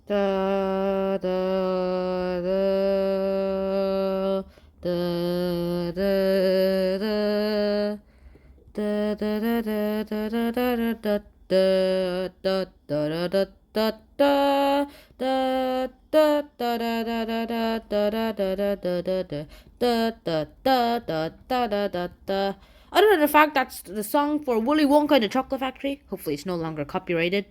Da da da da da da da da da da da da da. Other than the fact that's the song for Willy Wonka and the Chocolate Factory, hopefully it's no longer copyrighted.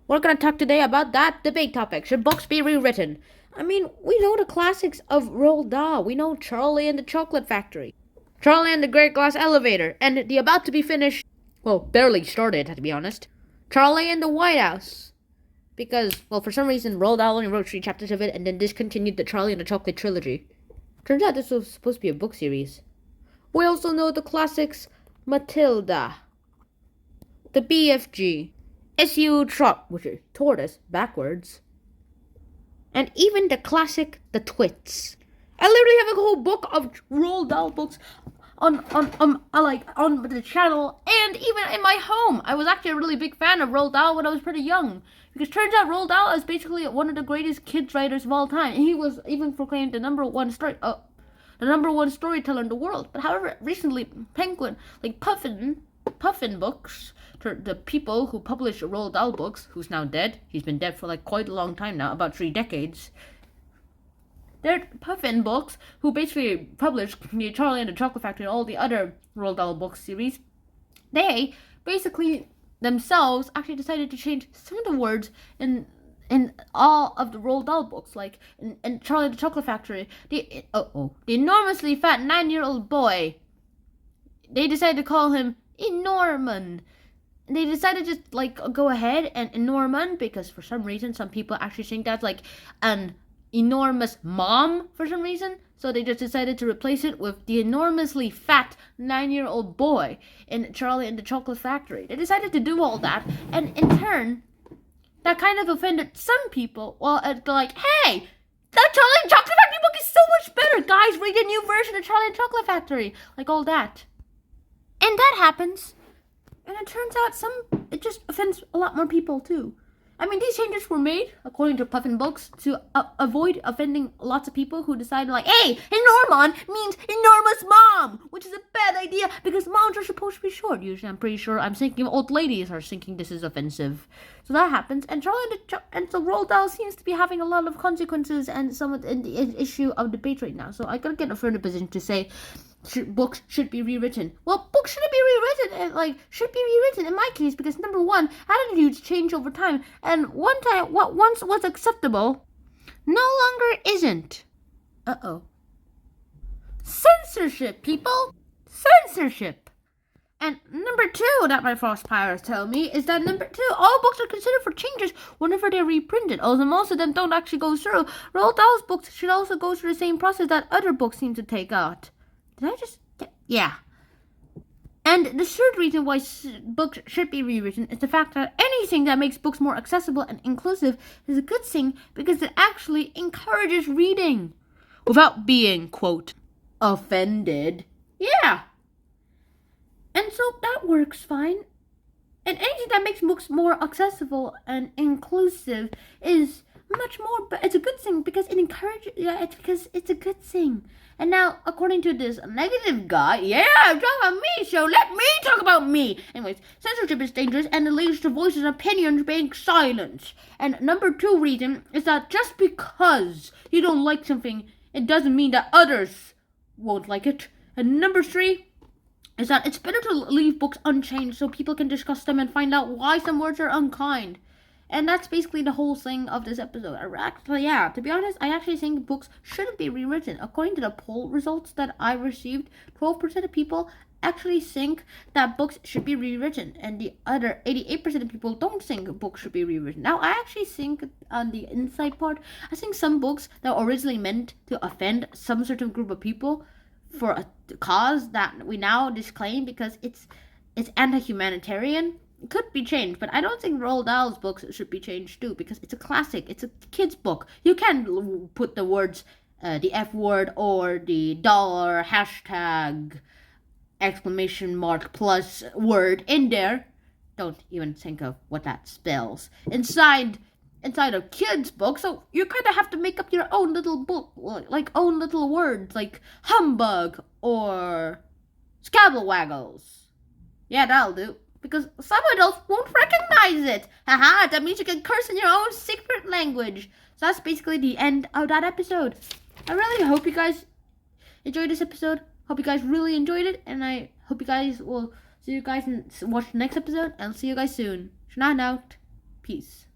We're going to talk today about that debate topic. Should books be rewritten? I mean, we know the classics of Roald Dahl. We know Charlie and the Chocolate Factory, Charlie and the Great Glass Elevator, and the about to be finished, well, barely started, to be honest, Charlie and the White House. Because, well, for some reason, Roald Dahl only wrote 3 chapters of it and then discontinued the Charlie and the Chocolate trilogy. Turns out this was supposed to be a book series. We also know the classics Matilda, the BFG, SU Trot, which is tortoise backwards, and even the classic The Twits. I literally have a whole book of Roald Dahl books on the channel and even in my home. I was actually a really big fan of Roald Dahl when I was pretty young, because turns out Roald Dahl is basically one of the greatest kids writers of all time. He was even proclaimed the number one storyteller in the world. But however, recently Penguin, like Puffin Books, the people who published Roald Dahl books, who's now dead. He's been dead for like quite a long time now, about 3 decades. They're Puffin Books, who basically published the Charlie and the Chocolate Factory and all the other Roald Dahl book series. They basically themselves actually decided to change some of the words in all of the Roald Dahl books, like in Charlie and the Chocolate Factory. The enormously fat 9-year-old boy, they decided to call him Enorman. They decided to just like go ahead and Enorman, because for some reason some people actually think that's like an enormous mom for some reason. So they just decided to replace it with the enormously fat 9-year-old boy in Charlie and the Chocolate Factory. They decided to do all that, and in turn, that kind of offended some people. Well, it's like, hey, that Charlie and Chocolate Factory book is so much better. Guys, read a new version of Charlie and Chocolate Factory. Like all that. And that happens. And it turns out it just offends a lot more people too. I mean, these changes were made, according to Puffin Books, to avoid offending lots of people who decided like, hey, enormon means enormous mom, which is a bad idea because moms are supposed to be short. Usually, I'm thinking old ladies are thinking this is offensive. So that happens, and and so Roald Dahl seems to be having a lot of consequences and some of the issue of debate right now. So I gotta get a further position to say, books should be rewritten. Well, books shouldn't be rewritten, should be rewritten in my case, because number one, attitudes change over time, and what once was acceptable no longer isn't. Censorship, people! Censorship! And number two that my frost pirates tell me is that number two, all books are considered for changes whenever they're reprinted, although most of them don't actually go through. Roald Dahl's books should also go through the same process that other books seem to take out. Did I just... Yeah. And the third reason why books should be rewritten is the fact that anything that makes books more accessible and inclusive is a good thing, because it actually encourages reading without being, quote, offended. Yeah. And so that works fine. And anything that makes books more accessible and inclusive is much more, but it's a good thing because it encourages, it's a good thing. And now, according to this negative guy, talk about me, so let me talk about me. Anyways, censorship is dangerous and it leads to voices and opinions being silenced. And number two reason is that just because you don't like something, it doesn't mean that others won't like it. And number three is that it's better to leave books unchanged so people can discuss them and find out why some words are unkind. And that's basically the whole thing of this episode. To be honest, I actually think books shouldn't be rewritten. According to the poll results that I received, 12% of people actually think that books should be rewritten, and the other 88% of people don't think books should be rewritten. Now, I actually think on the inside part, I think some books that were originally meant to offend some certain group of people for a cause that we now disclaim because it's anti-humanitarian, could be changed, but I don't think Roald Dahl's books should be changed too, because it's a classic. It's a kid's book. You can put the words, the F word or the dollar hashtag exclamation mark plus word in there. Don't even think of what that spells. Inside inside a kid's book, so you kind of have to make up your own little book, like own little words, like humbug or scabblewaggles. Yeah, that'll do. Because some adults won't recognize it. Haha, that means you can curse in your own secret language. So that's basically the end of that episode. I really hope you guys enjoyed this episode. Hope you guys really enjoyed it. And I hope you guys will see you guys and watch the next episode. And see you guys soon. Schnaut out. Peace.